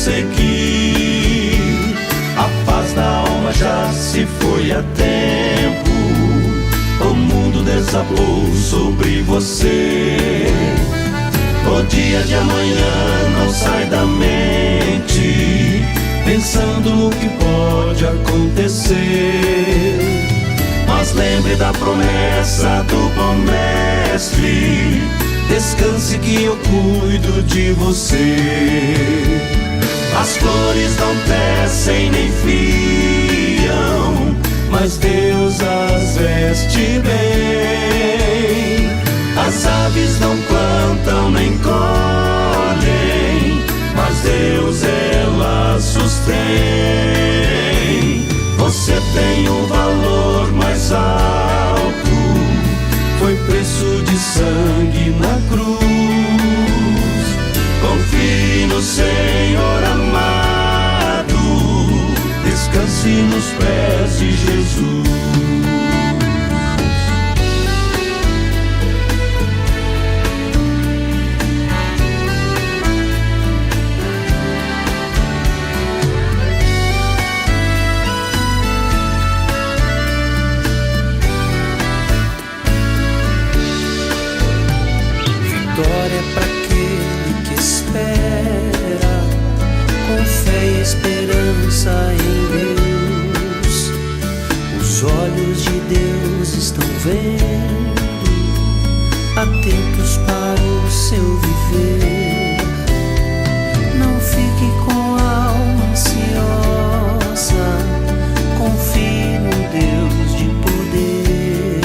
seguir. A paz da alma já se foi há tempo, o mundo desabou sobre você. O dia de amanhã não sai da mente, pensando no que pode acontecer. Mas lembre da promessa do bom mestre, descanse que eu cuido de você. As flores não tecem nem fiam, mas Deus as veste bem. As aves não plantam nem colhem, mas Deus elas sustém. Você tem um valor mais alto, foi preço de sangue na cruz. Confie no Senhor amado, descanse nos pés de Jesus. Vitória para aquele que espera, com fé e esperança em Deus. Os olhos de Deus estão vendo, atentos para o seu viver. Não fique com a alma ansiosa, confie no Deus de poder.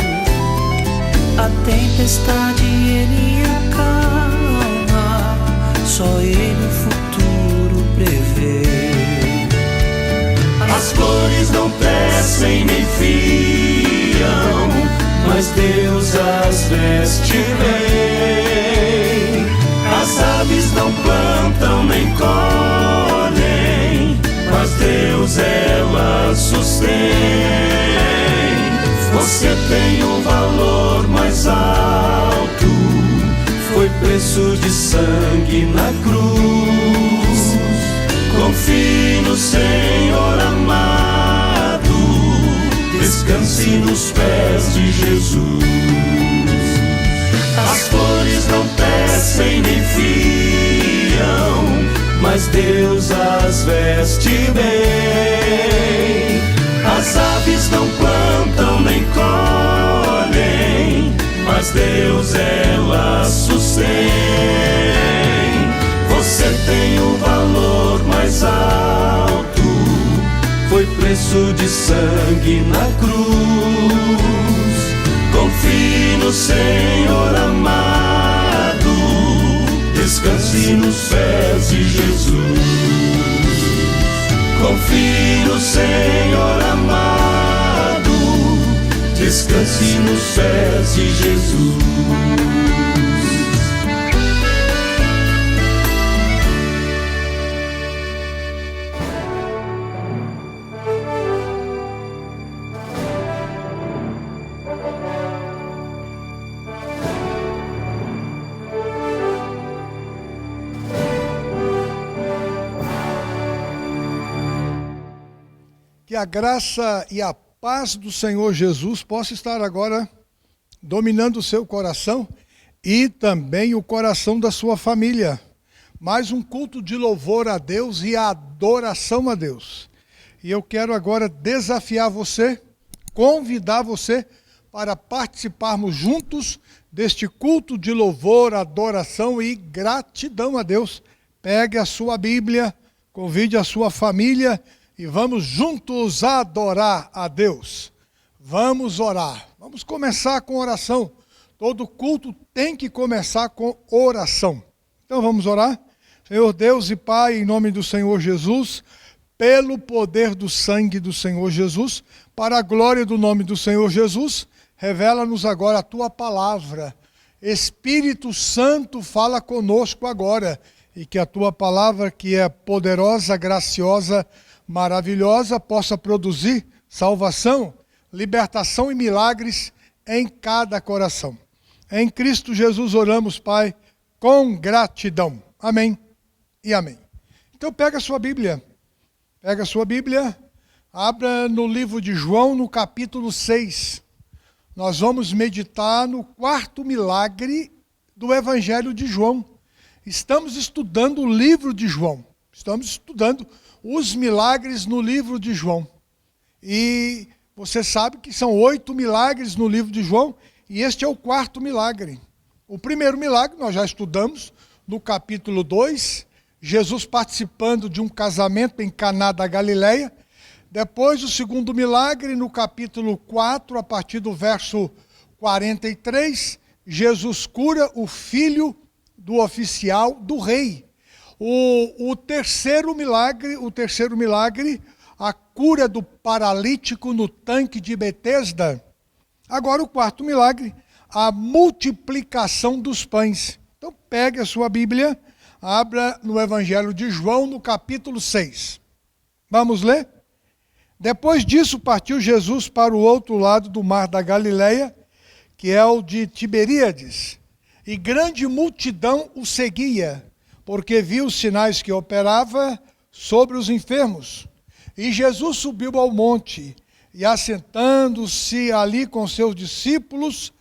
A tempestade Ele acalma, só Ele o futuro prevê. As flores não tecem nem fiam, mas Deus as veste bem. As aves não plantam nem colhem, mas Deus elas sustém. Você tem um valor mais alto, foi preço de sangue na cruz. Confie no Senhor amado, descanse nos pés de Jesus. As flores não tecem nem fiam, mas Deus as veste bem. As aves não plantam nem colhem, mas Deus elas sustém. Você tem um valor mais alto, foi preço de sangue na cruz. Confie no Senhor amado, descanse nos pés de Jesus. Confie no Senhor amado, descanse nos pés de Jesus. Que a graça e a paz do Senhor Jesus possa estar agora dominando o seu coração e também o coração da sua família. Mais um culto de louvor a Deus e adoração a Deus. E eu quero agora desafiar você, convidar você para participarmos juntos deste culto de louvor, adoração e gratidão a Deus. Pegue a sua Bíblia, convide a sua família e vamos juntos adorar a Deus. Vamos orar. Vamos começar com oração. Todo culto tem que começar com oração. Então vamos orar. Senhor Deus e Pai, em nome do Senhor Jesus, pelo poder do sangue do Senhor Jesus, para a glória do nome do Senhor Jesus, revela-nos agora a Tua palavra. Espírito Santo, fala conosco agora, e que a Tua palavra, que é poderosa, graciosa, maravilhosa, possa produzir salvação, libertação e milagres em cada coração. Em Cristo Jesus oramos, Pai, com gratidão. Amém e amém. Então pega a sua Bíblia. Pega a sua Bíblia, abra no livro de João, no capítulo 6. Nós vamos meditar no quarto milagre do Evangelho de João. Estamos estudando o livro de João. Estamos estudando os milagres no livro de João. E você sabe que são 8 milagres no livro de João, e este é o quarto milagre. O primeiro milagre nós já estudamos no capítulo 2, Jesus participando de um casamento em Caná da Galileia. Depois o segundo milagre no capítulo 4, a partir do verso 43, Jesus cura o filho do oficial do rei. O terceiro milagre, a cura do paralítico no tanque de Betesda. Agora o quarto milagre, a multiplicação dos pães. Então pegue a sua Bíblia, abra no Evangelho de João, no capítulo 6. Vamos ler? Depois disso partiu Jesus para o outro lado do mar da Galileia, que é o de Tiberíades, e grande multidão o seguia, porque viu os sinais que operava sobre os enfermos. E Jesus subiu ao monte, e assentando-se ali com seus discípulos,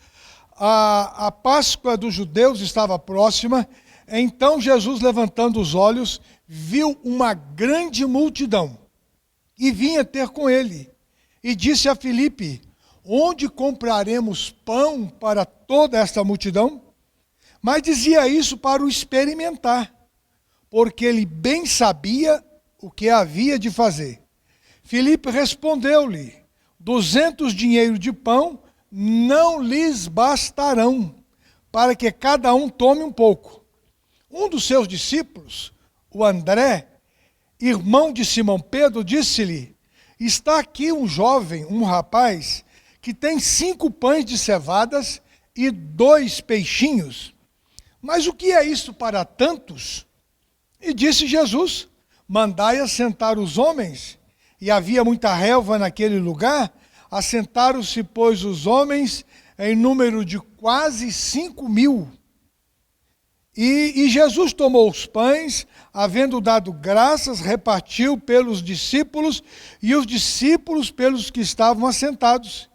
a Páscoa dos judeus estava próxima. Então Jesus, levantando os olhos, viu uma grande multidão, e vinha ter com ele, e disse a Filipe: onde compraremos pão para toda esta multidão? Mas dizia isso para o experimentar, porque ele bem sabia o que havia de fazer. Filipe respondeu-lhe: 200 dinheiros de pão não lhes bastarão, para que cada um tome um pouco. Um dos seus discípulos, o André, irmão de Simão Pedro, disse-lhe: está aqui um jovem, um rapaz, que tem 5 pães de cevadas e 2 peixinhos. Mas o que é isso para tantos? E disse Jesus: mandai assentar os homens. E havia muita relva naquele lugar. Assentaram-se, pois, os homens em número de quase 5.000. E Jesus tomou os pães, havendo dado graças, repartiu pelos discípulos, e os discípulos pelos que estavam assentados.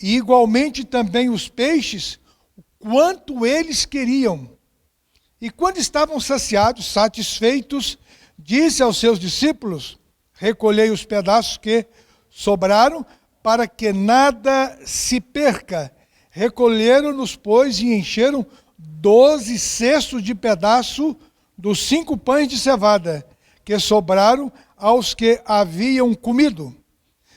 E igualmente também os peixes, quanto eles queriam. E quando estavam saciados, satisfeitos, disse aos seus discípulos: recolhei os pedaços que sobraram, para que nada se perca. Recolheram-nos, pois, e encheram 12 cestos de pedaço dos 5 pães de cevada, que sobraram aos que haviam comido.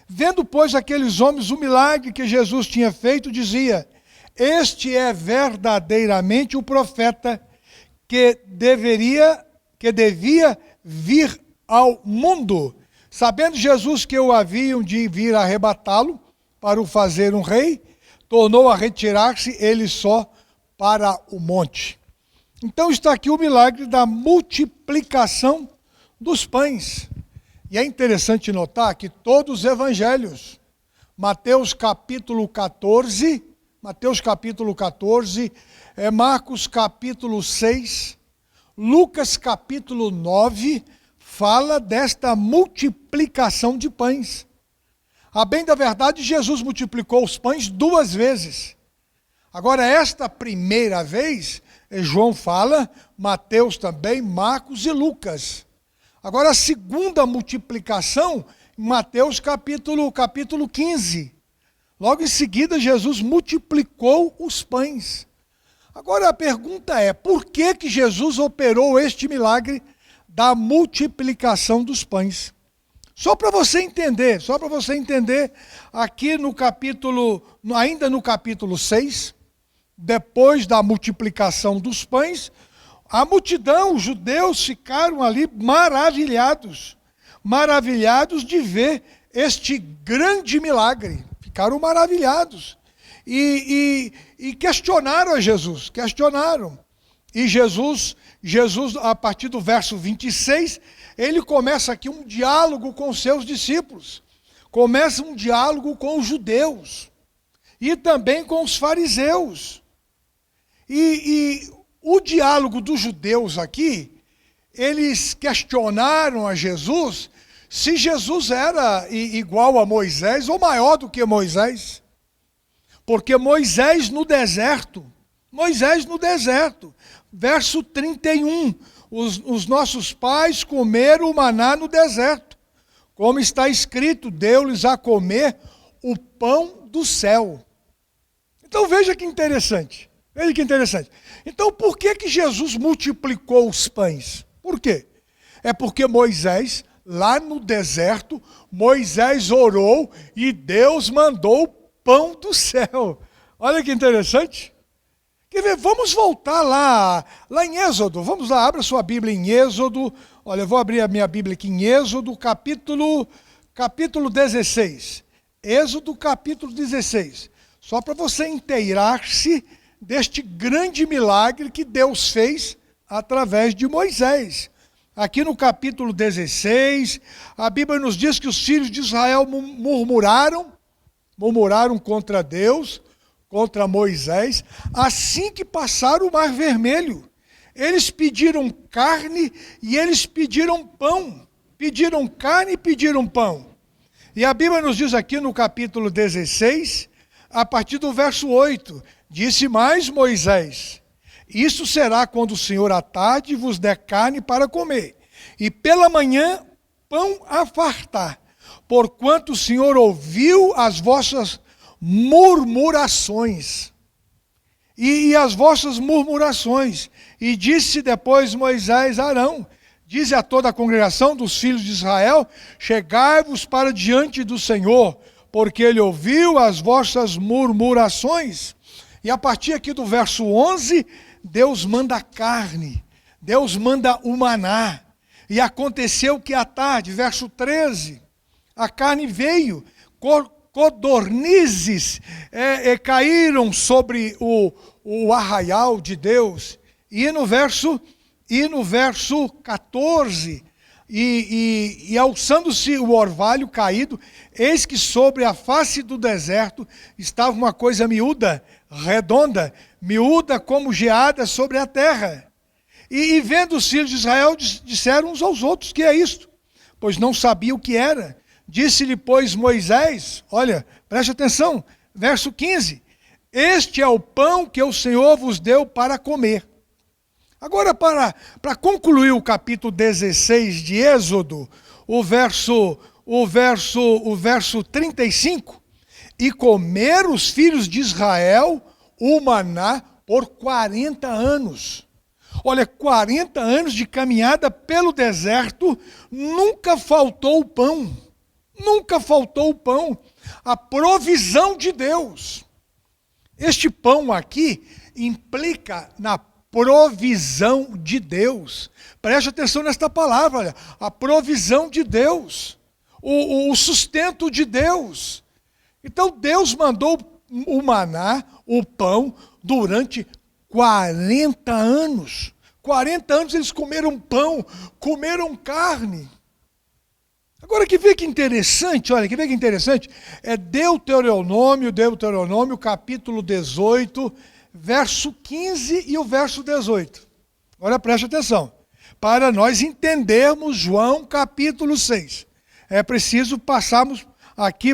Vendo, pois, aqueles homens o milagre que Jesus tinha feito, dizia: este é verdadeiramente o profeta que devia vir ao mundo. Sabendo Jesus que o haviam de vir arrebatá-lo para o fazer um rei, tornou a retirar-se ele só para o monte. Então está aqui o milagre da multiplicação dos pães. E é interessante notar que todos os evangelhos, Mateus capítulo 14, Marcos capítulo 6, Lucas capítulo 9, fala desta multiplicação de pães. A bem da verdade, Jesus multiplicou os pães 2 vezes. Agora, esta primeira vez, João fala, Mateus também, Marcos e Lucas. Agora, a segunda multiplicação, em Mateus capítulo 15. Logo em seguida, Jesus multiplicou os pães. Agora, a pergunta é: por que Jesus operou este milagre da multiplicação dos pães? Só para você entender, aqui no capítulo, ainda no capítulo 6, depois da multiplicação dos pães, a multidão, os judeus ficaram ali maravilhados de ver este grande milagre, ficaram maravilhados, e questionaram a Jesus, e Jesus, a partir do verso 26, ele começa aqui um diálogo com os seus discípulos, começa um diálogo com os judeus, e também com os fariseus. E o diálogo dos judeus aqui, eles questionaram a Jesus se Jesus era igual a Moisés ou maior do que Moisés. Porque Moisés no deserto, verso 31, os nossos pais comeram o maná no deserto. Como está escrito, deu-lhes a comer o pão do céu. Então veja que interessante. Então por que Jesus multiplicou os pães? Por quê? É porque Moisés, lá no deserto, Moisés orou e Deus mandou o pão do céu. Olha que interessante. Quer ver? Vamos voltar lá em Êxodo. Vamos lá, abra sua Bíblia em Êxodo. Olha, eu vou abrir a minha Bíblia aqui em Êxodo, capítulo 16. Êxodo, capítulo 16. Só para você inteirar-se deste grande milagre que Deus fez através de Moisés. Aqui no capítulo 16, a Bíblia nos diz que os filhos de Israel murmuraram contra Deus, contra Moisés, assim que passaram o Mar Vermelho. Eles pediram carne e eles pediram pão. Pediram carne e pediram pão. E a Bíblia nos diz aqui no capítulo 16, a partir do verso 8, disse mais Moisés: isso será quando o Senhor à tarde vos der carne para comer, e pela manhã pão a fartar, porquanto o Senhor ouviu as vossas murmurações. E as vossas murmurações. E disse depois Moisés a Arão: dize a toda a congregação dos filhos de Israel: chegai-vos para diante do Senhor, porque ele ouviu as vossas murmurações. E a partir aqui do verso 11, Deus manda carne, Deus manda o maná. E aconteceu que à tarde, verso 13, a carne veio, codornizes caíram sobre o arraial de Deus. E no verso 14, e alçando-se o orvalho caído, eis que sobre a face do deserto estava uma coisa miúda, redonda, miúda como geada sobre a terra. E vendo os filhos de Israel, disseram uns aos outros: que é isto? Pois não sabia o que era. Disse-lhe, pois, Moisés, olha, preste atenção, verso 15: este é o pão que o Senhor vos deu para comer. Agora, para concluir o capítulo 16 de Êxodo, o verso 35, e comeram os filhos de Israel o maná por 40 anos. Olha, 40 anos de caminhada pelo deserto, nunca faltou o pão. Nunca faltou o pão. A provisão de Deus. Este pão aqui implica na provisão de Deus. Preste atenção nesta palavra, olha. A provisão de Deus. O sustento de Deus. Então Deus mandou o maná, o pão, durante 40 anos. 40 anos eles comeram pão, comeram carne. Agora que vê que interessante, olha, que vê que interessante, é Deuteronômio, capítulo 18, verso 15 e o verso 18. Agora preste atenção, para nós entendermos João capítulo 6. É preciso passarmos aqui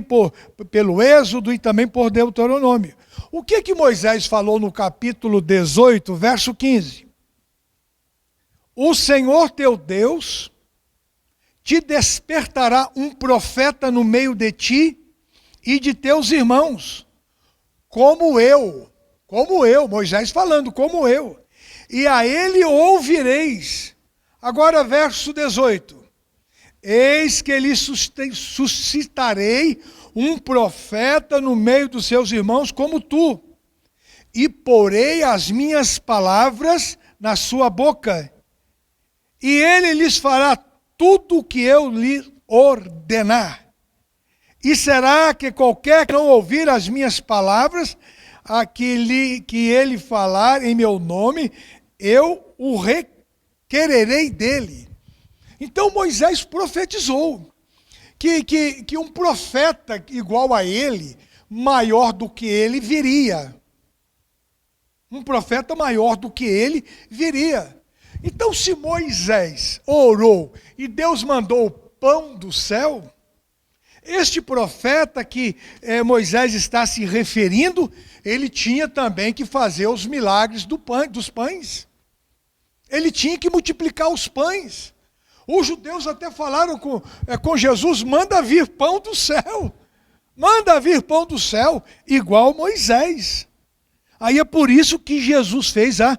pelo Êxodo e também por Deuteronômio. O que Moisés falou no capítulo 18, verso 15? O Senhor teu Deus te despertará um profeta no meio de ti e de teus irmãos, como eu, Moisés falando, como eu, e a ele ouvireis. Agora verso 18, eis que lhe suscitarei um profeta no meio dos seus irmãos como tu, e porei as minhas palavras na sua boca, e ele lhes fará tudo o que eu lhe ordenar. E será que qualquer que não ouvir as minhas palavras, que ele falar em meu nome, eu o requererei dele. Então Moisés profetizou que um profeta igual a ele, maior do que ele, viria. Um profeta maior do que ele viria. Então, se Moisés orou e Deus mandou o pão do céu, este profeta que Moisés está se referindo, ele tinha também que fazer os milagres dos pães. Ele tinha que multiplicar os pães. Os judeus até falaram com Jesus, manda vir pão do céu. Manda vir pão do céu, igual Moisés. Aí é por isso que Jesus fez a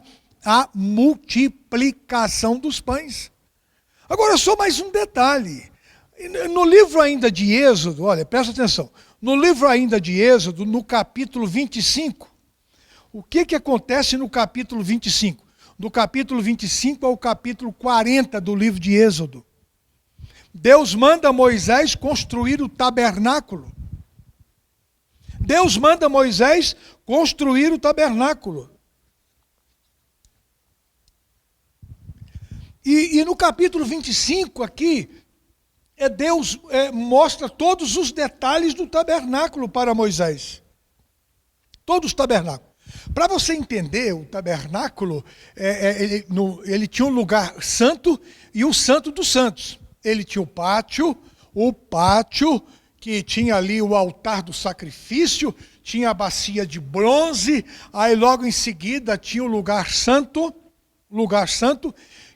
multiplicação dos pães. Agora, só mais um detalhe. No livro ainda de Êxodo, olha, presta atenção. No livro ainda de Êxodo, no capítulo 25, o que acontece no capítulo 25? Do capítulo 25 ao capítulo 40 do livro de Êxodo. Deus manda Moisés construir o tabernáculo. Deus manda Moisés construir o tabernáculo. E no capítulo 25 aqui, Deus mostra todos os detalhes do tabernáculo para Moisés. Todos os tabernáculos. Para você entender, o tabernáculo, ele tinha um lugar santo e o santo dos santos. Ele tinha o pátio que tinha ali o altar do sacrifício, tinha a bacia de bronze, aí logo em seguida tinha o lugar santo,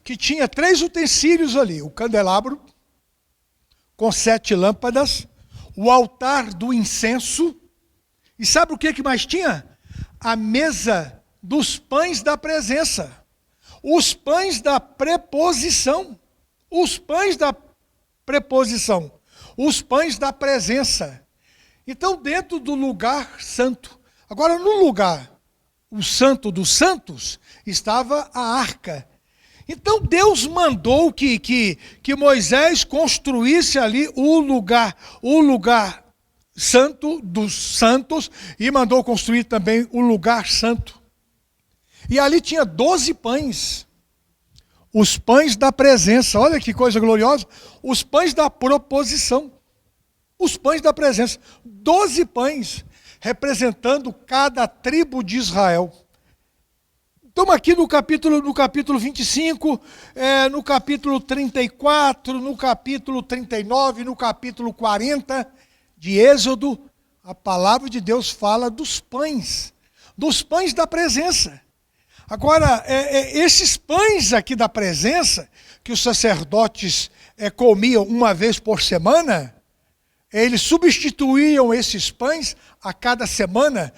que tinha 3 utensílios ali, o candelabro, com 7 lâmpadas, o altar do incenso, e sabe o que mais tinha? A mesa dos pães da presença, os pães da preposição, os pães da presença. Então, dentro do lugar santo. Agora, no lugar, o santo dos santos, estava a arca. Então, Deus mandou que Moisés construísse ali o lugar santo dos santos e mandou construir também o lugar santo. E ali tinha 12 pães. Os pães da presença, olha que coisa gloriosa. Os pães da proposição. Os pães da presença. 12 pães, representando cada tribo de Israel. Estamos aqui no capítulo 25, no capítulo 34, no capítulo 39, no capítulo 40 de Êxodo, a palavra de Deus fala dos pães da presença. Agora, esses pães aqui da presença, que os sacerdotes comiam uma vez por semana, eles substituíam esses pães a cada semana.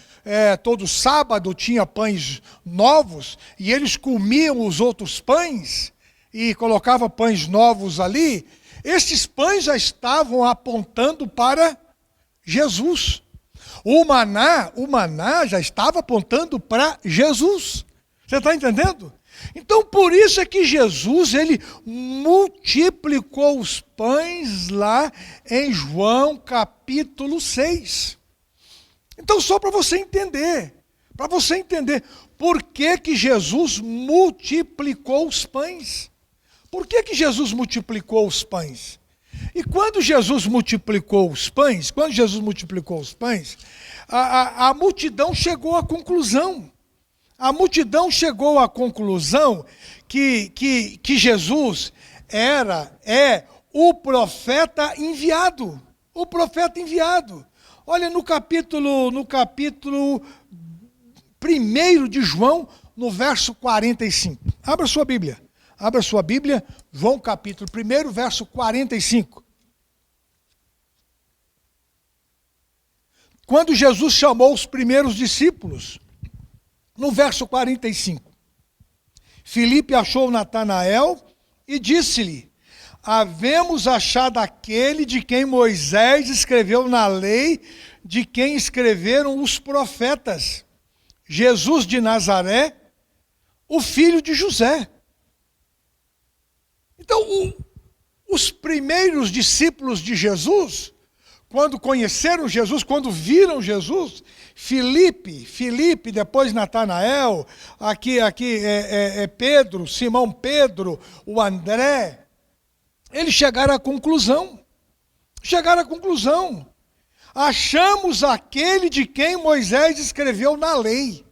Todo sábado tinha pães novos, e eles comiam os outros pães, e colocavam pães novos ali. Esses pães já estavam apontando para Jesus. O maná já estava apontando para Jesus. Você está entendendo? Então, por isso é que Jesus, ele multiplicou os pães lá em João capítulo 6. Então, só para você entender, por que Jesus multiplicou os pães. Por que Jesus multiplicou os pães? E quando Jesus multiplicou os pães, a multidão chegou à conclusão. A multidão chegou à conclusão que Jesus é o profeta enviado. O profeta enviado. Olha no capítulo 1 de João, no verso 45. Abra sua Bíblia, João capítulo 1, verso 45. Quando Jesus chamou os primeiros discípulos, no verso 45, Filipe achou Natanael e disse-lhe: havemos achado aquele de quem Moisés escreveu na lei, de quem escreveram os profetas, Jesus de Nazaré, o filho de José. Então, os primeiros discípulos de Jesus, quando conheceram Jesus, quando viram Jesus, Filipe, depois Natanael, aqui Pedro, Simão Pedro, o André, eles chegaram à conclusão. Achamos aquele de quem Moisés escreveu na lei.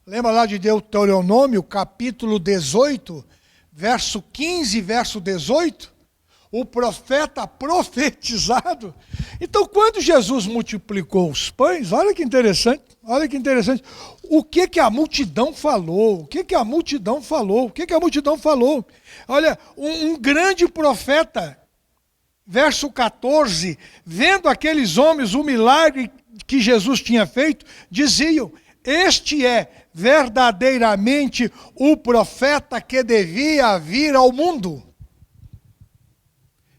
Lembra lá de Deuteronômio, capítulo 18, verso 15 e verso 18, o profeta profetizado. Então, quando Jesus multiplicou os pães, olha que interessante, o que a multidão falou? Olha, um grande profeta, verso 14, vendo aqueles homens, o milagre que Jesus tinha feito, diziam: este é verdadeiramente o profeta que devia vir ao mundo.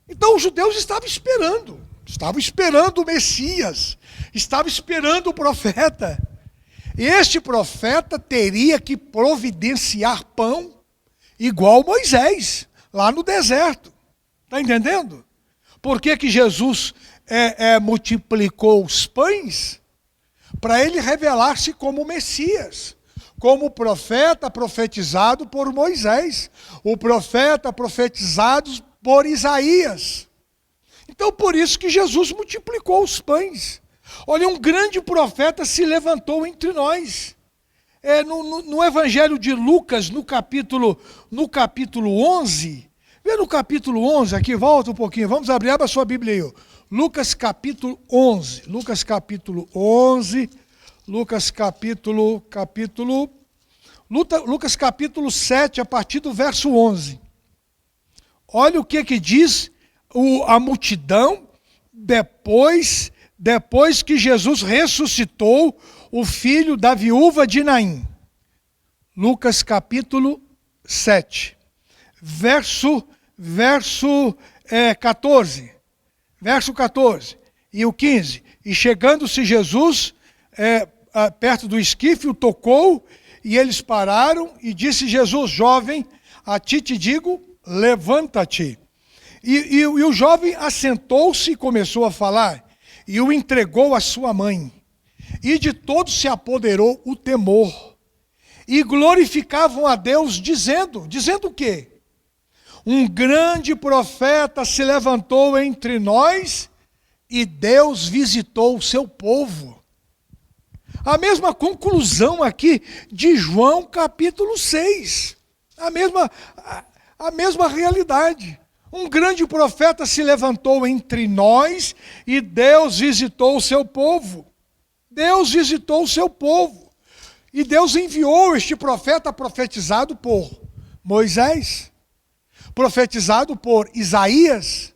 Então os judeus estavam esperando o Messias, estavam esperando o profeta. Este profeta teria que providenciar pão igual Moisés, lá no deserto. Está entendendo? Por que Jesus multiplicou os pães? Para ele revelar-se como Messias, como o profeta profetizado por Moisés, o profeta profetizado por Isaías. Então, por isso que Jesus multiplicou os pães. Olha, um grande profeta se levantou entre nós. No Evangelho de Lucas, no capítulo 11, vê no capítulo 11, aqui, volta um pouquinho, vamos abrir a sua Bíblia aí, ó. Lucas capítulo 11, Lucas capítulo 7, a partir do verso 11. Olha o que diz a multidão depois que Jesus ressuscitou o filho da viúva de Naim. Lucas capítulo 7, verso 14. Verso 14 e o 15. E chegando-se Jesus perto do esquife, o tocou, e eles pararam, e disse Jesus: jovem, a ti te digo, levanta-te. E o jovem assentou-se e começou a falar, e o entregou à sua mãe. E de todos se apoderou o temor. E glorificavam a Deus, dizendo o quê? Um grande profeta se levantou entre nós, e Deus visitou o seu povo. A mesma conclusão aqui de João capítulo 6. A mesma realidade. Um grande profeta se levantou entre nós e Deus visitou o seu povo. Deus visitou o seu povo. E Deus enviou este profeta profetizado por Moisés, profetizado por Isaías.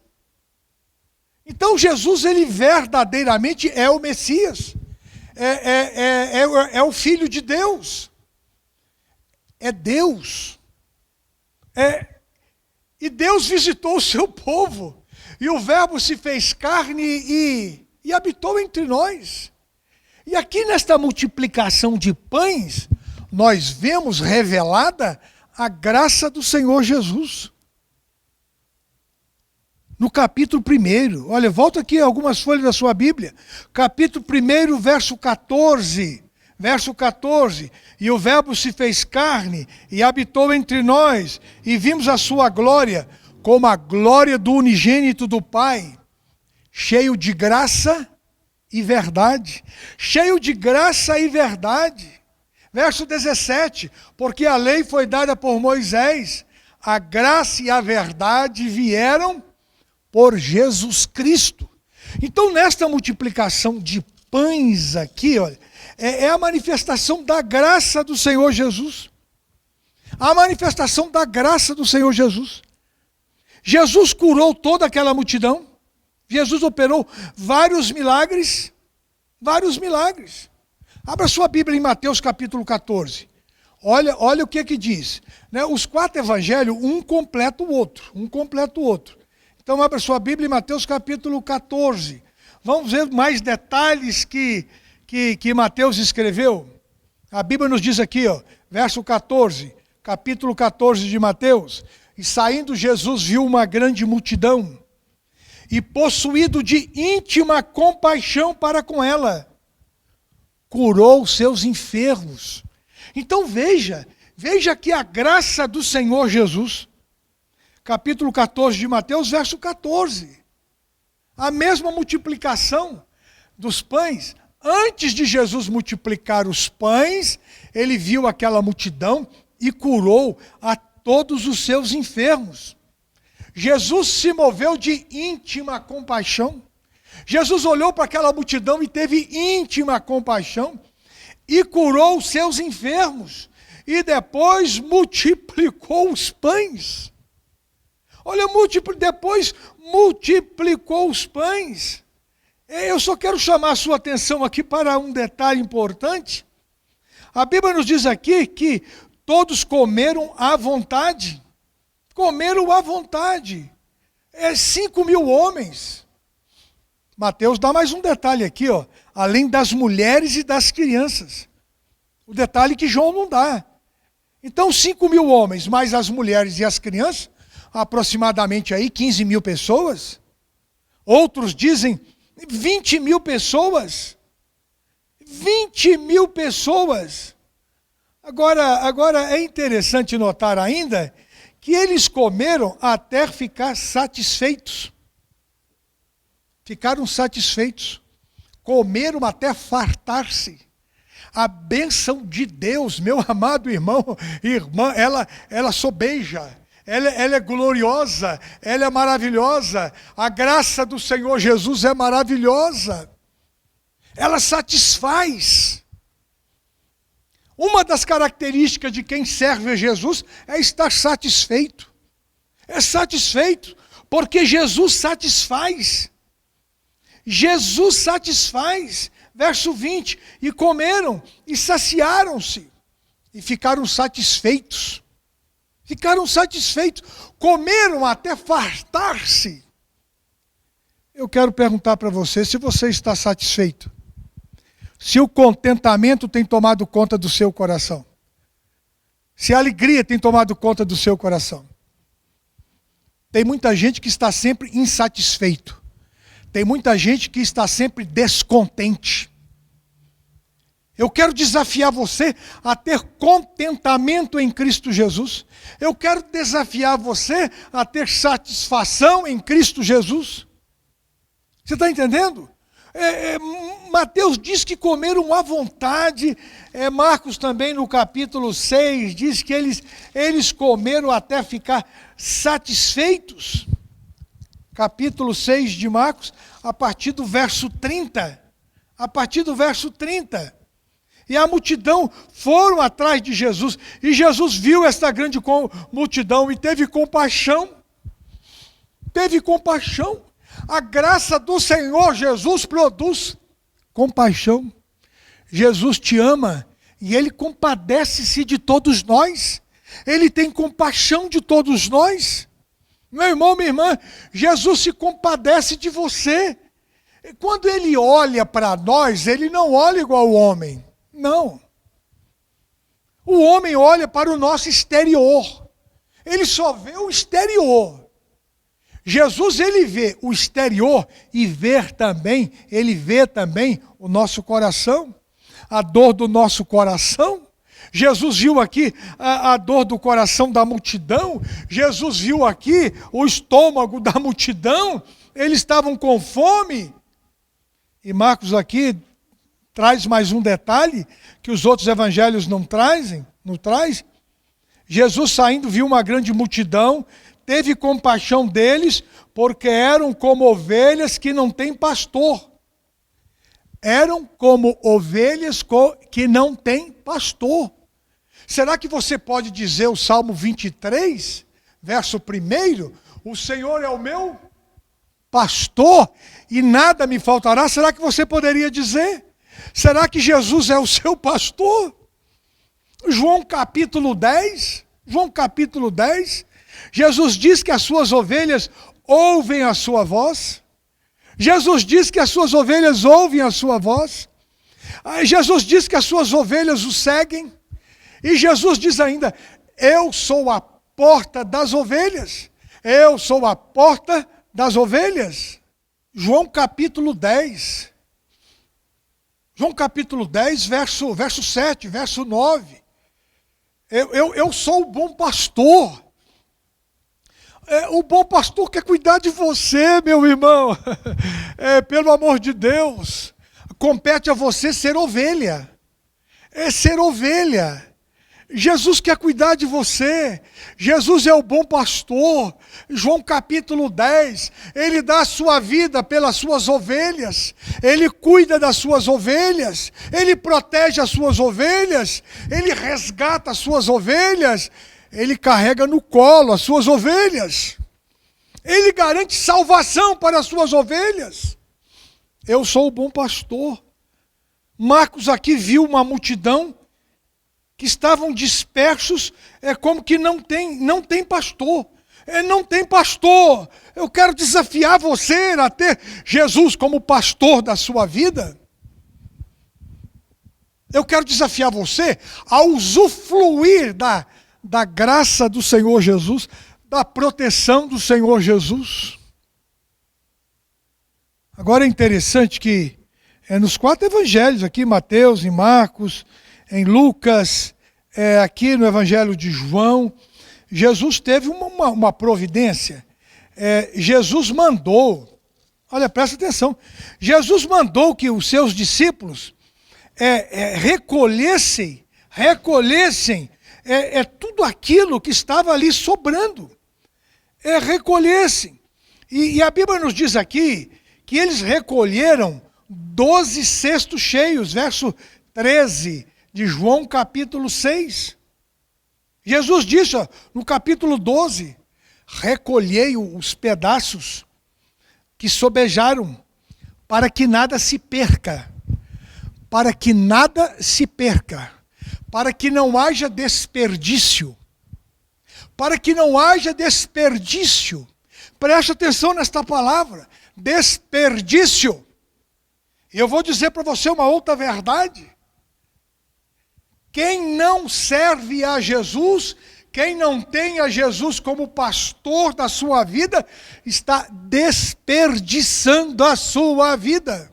Então Jesus, ele verdadeiramente é o Messias. É o Filho de Deus. É Deus. E Deus visitou o seu povo. E o Verbo se fez carne e habitou entre nós. E aqui nesta multiplicação de pães, nós vemos revelada a graça do Senhor Jesus. No capítulo 1, olha, volta aqui algumas folhas da sua Bíblia. Capítulo 1, verso 14. Verso 14. E o Verbo se fez carne e habitou entre nós, e vimos a sua glória, como a glória do unigênito do Pai, cheio de graça e verdade. Cheio de graça e verdade. Verso 17. Porque a lei foi dada por Moisés, a graça e a verdade vieram por Jesus Cristo. Então, nesta multiplicação de pães aqui, olha, é a manifestação da graça do Senhor Jesus. A manifestação da graça do Senhor Jesus. Jesus curou toda aquela multidão. Jesus operou vários milagres. Abra sua Bíblia em Mateus capítulo 14. Olha o que diz. Os 4 evangelhos, um completa o outro. Então, abra sua Bíblia em Mateus capítulo 14. Vamos ver mais detalhes que Mateus escreveu. A Bíblia nos diz aqui, verso 14, capítulo 14 de Mateus. E saindo Jesus viu uma grande multidão, e possuído de íntima compaixão para com ela, curou os seus enfermos. Então veja que a graça do Senhor Jesus, capítulo 14 de Mateus, verso 14. A mesma multiplicação dos pães. Antes de Jesus multiplicar os pães, ele viu aquela multidão e curou a todos os seus enfermos. Jesus se moveu de íntima compaixão. Jesus olhou para aquela multidão e teve íntima compaixão e curou os seus enfermos. E depois multiplicou os pães. Olha, depois multiplicou os pães. Eu só quero chamar a sua atenção aqui para um detalhe importante. A Bíblia nos diz aqui que todos comeram à vontade. Comeram à vontade. 5.000 homens. Mateus dá mais um detalhe aqui, ó, além das mulheres e das crianças. O detalhe que João não dá. Então 5.000 homens, mais as mulheres e as crianças, aproximadamente aí 15.000 pessoas. Outros dizem 20.000 pessoas. 20.000 pessoas. Agora é interessante notar ainda que eles comeram até ficar satisfeitos. Ficaram satisfeitos. Comeram até fartar-se. A bênção de Deus, meu amado irmão e irmã, ela sobeja. Ela é gloriosa, ela é maravilhosa. A graça do Senhor Jesus é maravilhosa. Ela satisfaz. Uma das características de quem serve a Jesus é estar satisfeito. É satisfeito, porque Jesus satisfaz. Jesus satisfaz. Verso 20, e comeram e saciaram-se e ficaram satisfeitos. Ficaram satisfeitos, comeram até fartar-se. Eu quero perguntar para você se você está satisfeito. Se o contentamento tem tomado conta do seu coração. Se a alegria tem tomado conta do seu coração. Tem muita gente que está sempre insatisfeito. Tem muita gente que está sempre descontente. Eu quero desafiar você a ter contentamento em Cristo Jesus. Eu quero desafiar você a ter satisfação em Cristo Jesus. Você está entendendo? Mateus diz que comeram à vontade. Marcos também no capítulo 6 diz que eles comeram até ficar satisfeitos. Capítulo 6 de Marcos, a partir do verso 30. A partir do verso 30. E a multidão foram atrás de Jesus. E Jesus viu esta grande multidão e teve compaixão. Teve compaixão. A graça do Senhor Jesus produz compaixão. Jesus te ama e Ele compadece-se de todos nós. Ele tem compaixão de todos nós. Meu irmão, minha irmã, Jesus se compadece de você. Quando Ele olha para nós, Ele não olha igual o homem. Não. O homem olha para o nosso exterior. Ele só vê o exterior. Jesus, Ele vê o exterior e Ele vê também o nosso coração. A dor do nosso coração. Jesus viu aqui a dor do coração da multidão. Jesus viu aqui o estômago da multidão. Eles estavam com fome. E Marcos aqui traz mais um detalhe que os outros evangelhos não traz. Jesus saindo viu uma grande multidão, teve compaixão deles, porque eram como ovelhas que não têm pastor. Eram como ovelhas que não têm pastor. Será que você pode dizer o Salmo 23, verso 1? O Senhor é o meu pastor e nada me faltará. Será que você poderia dizer? Será que Jesus é o seu pastor? João capítulo 10, Jesus diz que as suas ovelhas ouvem a sua voz. Jesus diz que as suas ovelhas ouvem a sua voz. Jesus diz que as suas ovelhas o seguem. E Jesus diz ainda, eu sou a porta das ovelhas. Eu sou a porta das ovelhas. João capítulo 10. João capítulo 10, verso 7, verso 9. Eu sou o bom pastor. O bom pastor quer cuidar de você, meu irmão. Pelo amor de Deus. Compete a você ser ovelha. Ser ovelha. Jesus quer cuidar de você. Jesus é o bom pastor. João capítulo 10. Ele dá a sua vida pelas suas ovelhas. Ele cuida das suas ovelhas. Ele protege as suas ovelhas. Ele resgata as suas ovelhas. Ele carrega no colo as suas ovelhas. Ele garante salvação para as suas ovelhas. Eu sou o bom pastor. Marcos aqui viu uma multidão que estavam dispersos, como que não tem pastor. Não tem pastor. Eu quero desafiar você a ter Jesus como pastor da sua vida. Eu quero desafiar você a usufruir da graça do Senhor Jesus, da proteção do Senhor Jesus. Agora é interessante que nos 4 evangelhos aqui, Mateus, em Marcos, em Lucas, aqui no Evangelho de João, Jesus teve uma providência. Jesus mandou, olha, presta atenção, Jesus mandou que os seus discípulos recolhessem tudo aquilo que estava ali sobrando. Recolhessem. E a Bíblia nos diz aqui que eles recolheram 12 cestos cheios, verso 13 de João capítulo 6. Jesus disse no capítulo 12, recolhei os pedaços que sobejaram, para que nada se perca, para que nada se perca, para que não haja desperdício, para que não haja desperdício. Preste atenção nesta palavra, desperdício. E eu vou dizer para você uma outra verdade. Quem não serve a Jesus, quem não tem a Jesus como pastor da sua vida, está desperdiçando a sua vida.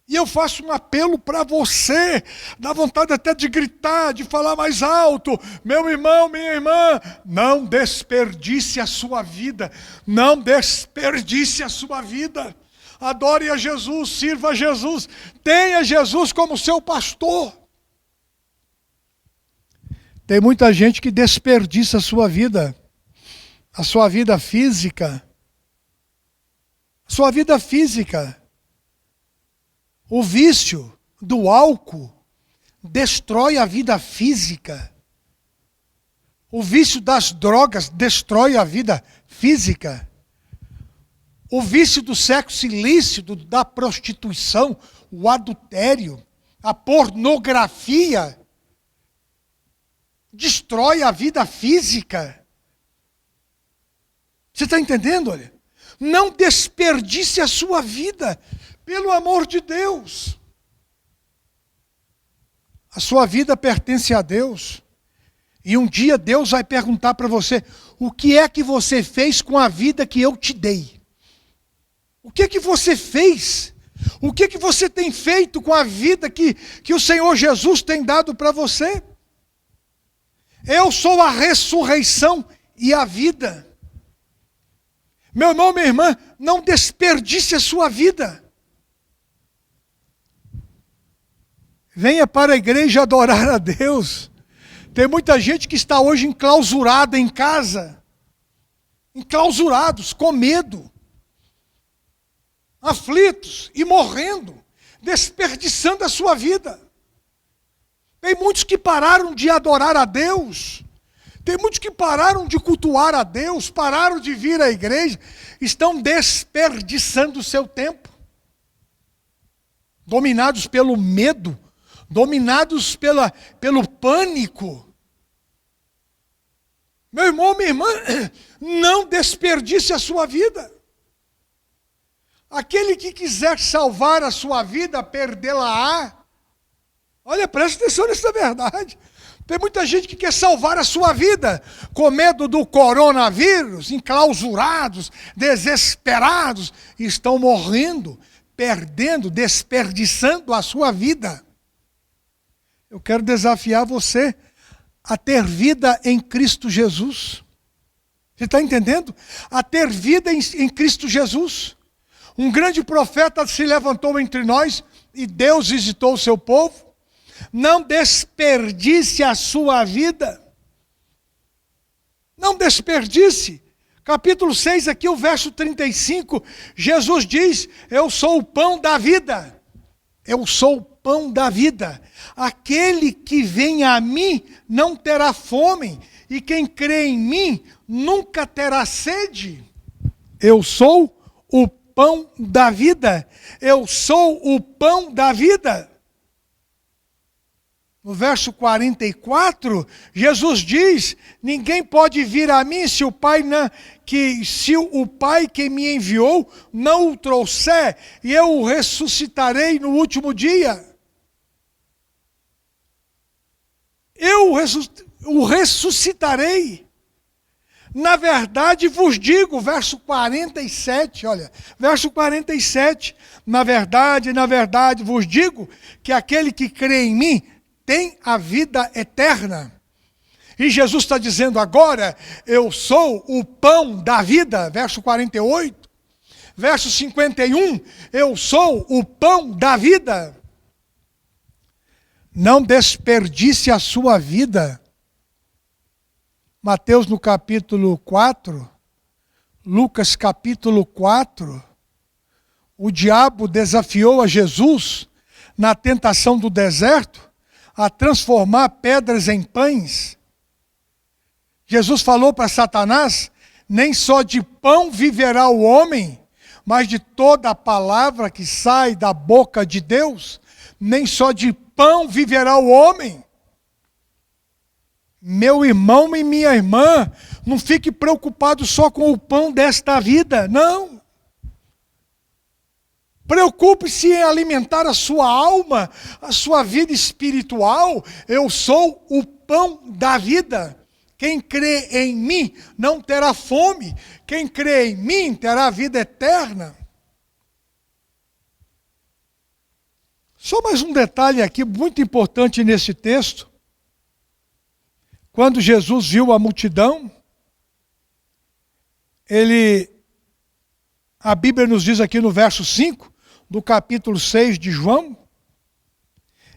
E eu faço um apelo para você, dá vontade até de gritar, de falar mais alto: meu irmão, minha irmã, não desperdice a sua vida, não desperdice a sua vida. Adore a Jesus, sirva a Jesus, tenha Jesus como seu pastor. Tem muita gente que desperdiça a sua vida física. A sua vida física. O vício do álcool destrói a vida física. O vício das drogas destrói a vida física. O vício do sexo ilícito, da prostituição, o adultério, a pornografia, destrói a vida física. Você está entendendo? Olha? Não desperdice a sua vida, pelo amor de Deus. A sua vida pertence a Deus. E um dia Deus vai perguntar para você: o que é que você fez com a vida que eu te dei? O que é que você fez? O que é que você tem feito com a vida que o Senhor Jesus tem dado para você? Eu sou a ressurreição e a vida. Meu irmão, minha irmã, não desperdice a sua vida. Venha para a igreja adorar a Deus. Tem muita gente que está hoje enclausurada em casa. Enclausurados, com medo. Aflitos e morrendo. Desperdiçando a sua vida. Tem muitos que pararam de adorar a Deus. Tem muitos que pararam de cultuar a Deus, pararam de vir à igreja, estão desperdiçando o seu tempo. Dominados pelo medo, dominados pelo pânico. Meu irmão, minha irmã, não desperdice a sua vida. Aquele que quiser salvar a sua vida, perdê-la-á. Olha, presta atenção nessa verdade. Tem muita gente que quer salvar a sua vida, com medo do coronavírus, enclausurados, desesperados, e estão morrendo, perdendo, desperdiçando a sua vida. Eu quero desafiar você a ter vida em Cristo Jesus. Você está entendendo? A ter vida em Cristo Jesus. Um grande profeta se levantou entre nós e Deus visitou o seu povo. Não desperdice a sua vida. Não desperdice. Capítulo 6, aqui o verso 35, Jesus diz, eu sou o pão da vida. Eu sou o pão da vida. Aquele que vem a mim não terá fome, e quem crê em mim nunca terá sede. Eu sou o pão da vida. Eu sou o pão da vida. No verso 44, Jesus diz, ninguém pode vir a mim se o Pai que me enviou não o trouxer, e eu o ressuscitarei no último dia. Eu o ressuscitarei. Na verdade vos digo, verso 47, olha, verso 47, na verdade vos digo, que aquele que crê em mim tem a vida eterna. E Jesus está dizendo agora, eu sou o pão da vida, verso 48. Verso 51, eu sou o pão da vida. Não desperdice a sua vida. Mateus no capítulo 4, Lucas capítulo 4, o diabo desafiou a Jesus na tentação do deserto a transformar pedras em pães. Jesus falou para Satanás, nem só de pão viverá o homem, mas de toda a palavra que sai da boca de Deus, nem só de pão viverá o homem. Meu irmão e minha irmã, não fique preocupado só com o pão desta vida, não. Preocupe-se em alimentar a sua alma, a sua vida espiritual. Eu sou o pão da vida. Quem crê em mim não terá fome. Quem crê em mim terá vida eterna. Só mais um detalhe aqui, muito importante nesse texto. Quando Jesus viu a multidão, a Bíblia nos diz aqui no verso 5, do capítulo 6 de João,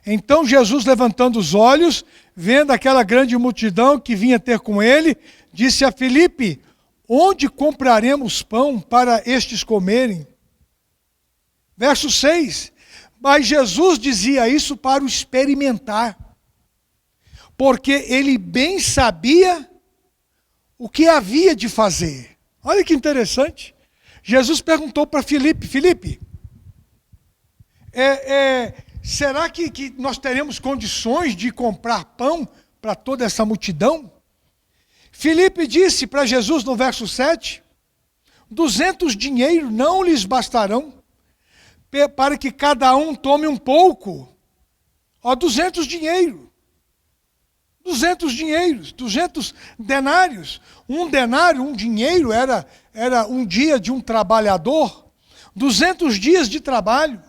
então Jesus, levantando os olhos, vendo aquela grande multidão que vinha ter com ele, disse a Filipe, onde compraremos pão para estes comerem? Verso 6, mas Jesus dizia isso para o experimentar, porque ele bem sabia o que havia de fazer. Olha que interessante. Jesus perguntou para Filipe, Filipe, será que nós teremos condições de comprar pão para toda essa multidão? Filipe disse para Jesus no verso 7, 200 dinheiros não lhes bastarão, para que cada um tome um pouco. 200 dinheiros. 200 denários. Um denário, um dinheiro, era um dia de um trabalhador. 200 dias de trabalho.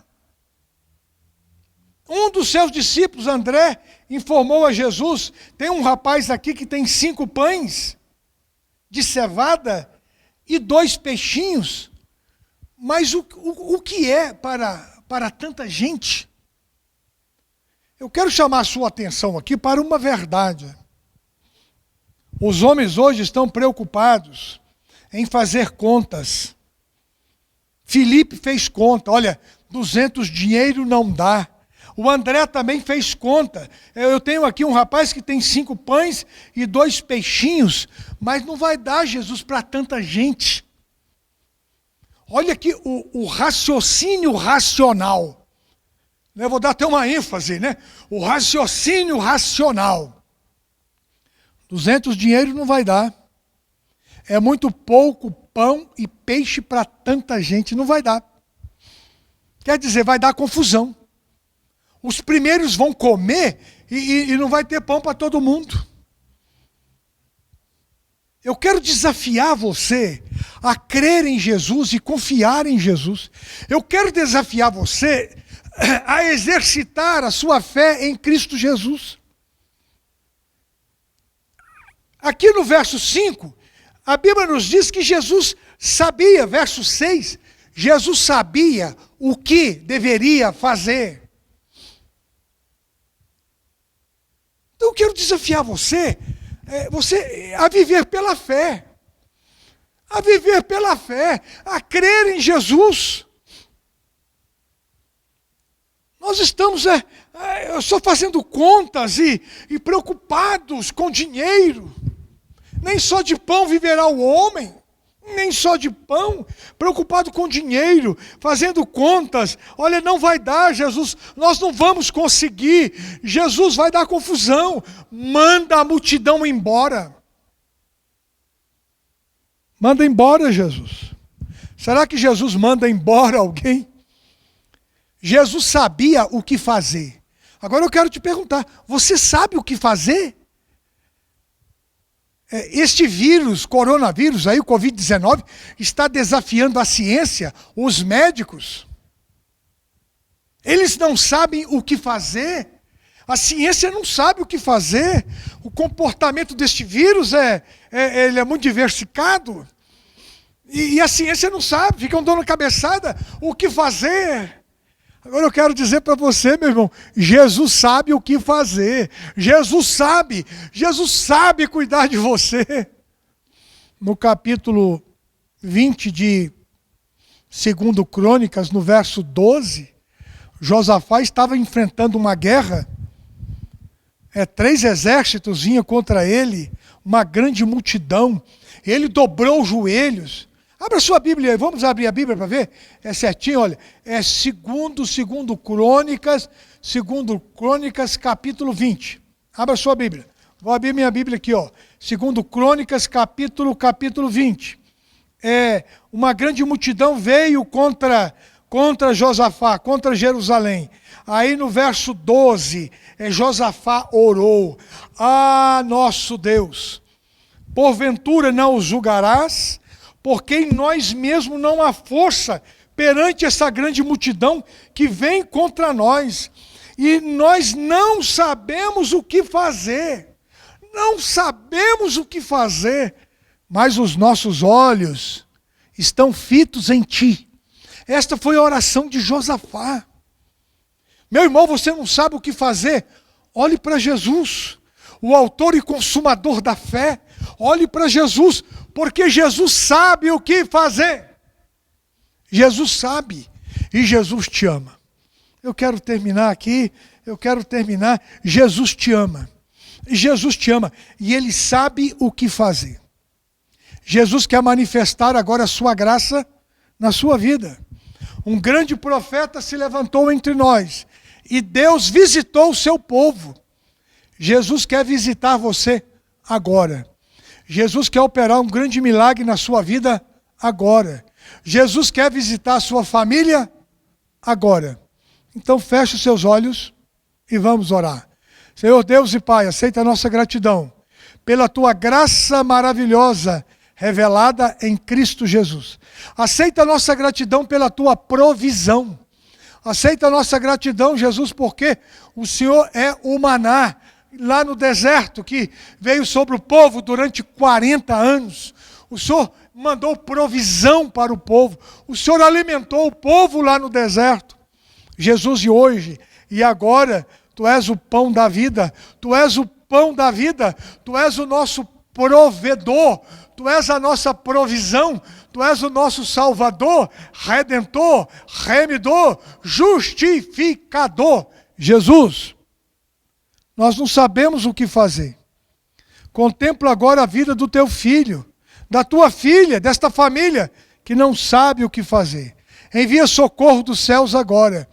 Um dos seus discípulos, André, informou a Jesus, tem um rapaz aqui que tem 5 pães de cevada e 2 peixinhos. Mas o que é para tanta gente? Eu quero chamar a sua atenção aqui para uma verdade. Os homens hoje estão preocupados em fazer contas. Filipe fez conta, olha, 200 dinheiro não dá. O André também fez conta. Eu tenho aqui um rapaz que tem 5 pães e 2 peixinhos, mas não vai dar, Jesus, para tanta gente. Olha aqui o raciocínio racional. Eu vou dar até uma ênfase, né? O raciocínio racional. 200 dinheiro não vai dar. É muito pouco pão e peixe para tanta gente, não vai dar. Quer dizer, vai dar confusão. Os primeiros vão comer e não vai ter pão para todo mundo. Eu quero desafiar você a crer em Jesus e confiar em Jesus. Eu quero desafiar você a exercitar a sua fé em Cristo Jesus. Aqui no verso 5, a Bíblia nos diz que Jesus sabia, verso 6, Jesus sabia o que deveria fazer. Então eu quero desafiar você a viver pela fé. A viver pela fé, a crer em Jesus. Nós estamos só fazendo contas e preocupados com dinheiro. Nem só de pão viverá o homem. Nem só de pão, preocupado com dinheiro, fazendo contas. Olha, não vai dar, Jesus, nós não vamos conseguir. Jesus vai dar confusão. Manda a multidão embora. Manda embora, Jesus. Será que Jesus manda embora alguém? Jesus sabia o que fazer. Agora eu quero te perguntar, você sabe o que fazer? Este vírus, coronavírus, aí, o Covid-19, está desafiando a ciência, os médicos. Eles não sabem o que fazer. A ciência não sabe o que fazer. O comportamento deste vírus ele é muito diversificado. E a ciência não sabe, ficam dando cabeçada o que fazer. Agora eu quero dizer para você, meu irmão, Jesus sabe o que fazer. Jesus sabe cuidar de você. No capítulo 20 de 2 Crônicas, no verso 12, Josafá estava enfrentando uma guerra. 3 exércitos vinham contra ele, uma grande multidão. Ele dobrou os joelhos. Abra sua Bíblia aí, vamos abrir a Bíblia para ver? É certinho, olha. É 2 Crônicas, capítulo 20. Abra sua Bíblia. Vou abrir minha Bíblia aqui, ó. 2 Crônicas, capítulo 20. Uma grande multidão veio contra Josafá, contra Jerusalém. Aí no verso 12, Josafá orou. Ah, nosso Deus, porventura não os julgarás? Porque em nós mesmos não há força perante essa grande multidão que vem contra nós. E nós não sabemos o que fazer. Não sabemos o que fazer. Mas os nossos olhos estão fitos em ti. Esta foi a oração de Josafá. Meu irmão, você não sabe o que fazer? Olhe para Jesus, o autor e consumador da fé. Olhe para Jesus, porque Jesus sabe o que fazer. Jesus sabe e Jesus te ama. Eu quero terminar aqui, Jesus te ama. Jesus te ama e Ele sabe o que fazer. Jesus quer manifestar agora a sua graça na sua vida. Um grande profeta se levantou entre nós e Deus visitou o seu povo. Jesus quer visitar você agora. Jesus quer operar um grande milagre na sua vida agora. Jesus quer visitar a sua família agora. Então feche os seus olhos e vamos orar. Senhor Deus e Pai, aceita a nossa gratidão pela Tua graça maravilhosa revelada em Cristo Jesus. Aceita a nossa gratidão pela Tua provisão. Aceita a nossa gratidão, Jesus, porque o Senhor é o maná lá no deserto que veio sobre o povo durante 40 anos. O Senhor mandou provisão para o povo. O Senhor alimentou o povo lá no deserto. Jesus, e hoje e agora, Tu és o pão da vida. Tu és o pão da vida. Tu és o nosso provedor. Tu és a nossa provisão. Tu és o nosso Salvador, Redentor, Remidor, Justificador. Jesus, nós não sabemos o que fazer. Contempla agora a vida do Teu filho, da Tua filha, desta família que não sabe o que fazer. Envia socorro dos céus agora.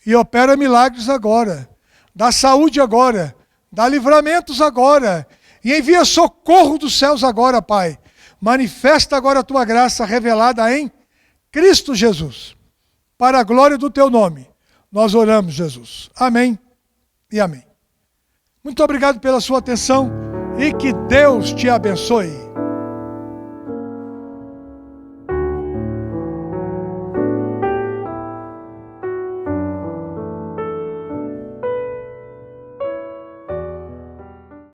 E opera milagres agora. Dá saúde agora. Dá livramentos agora. E envia socorro dos céus agora, Pai. Manifesta agora a Tua graça revelada em Cristo Jesus. Para a glória do Teu nome, nós oramos, Jesus. Amém e amém. Muito obrigado pela sua atenção e que Deus te abençoe.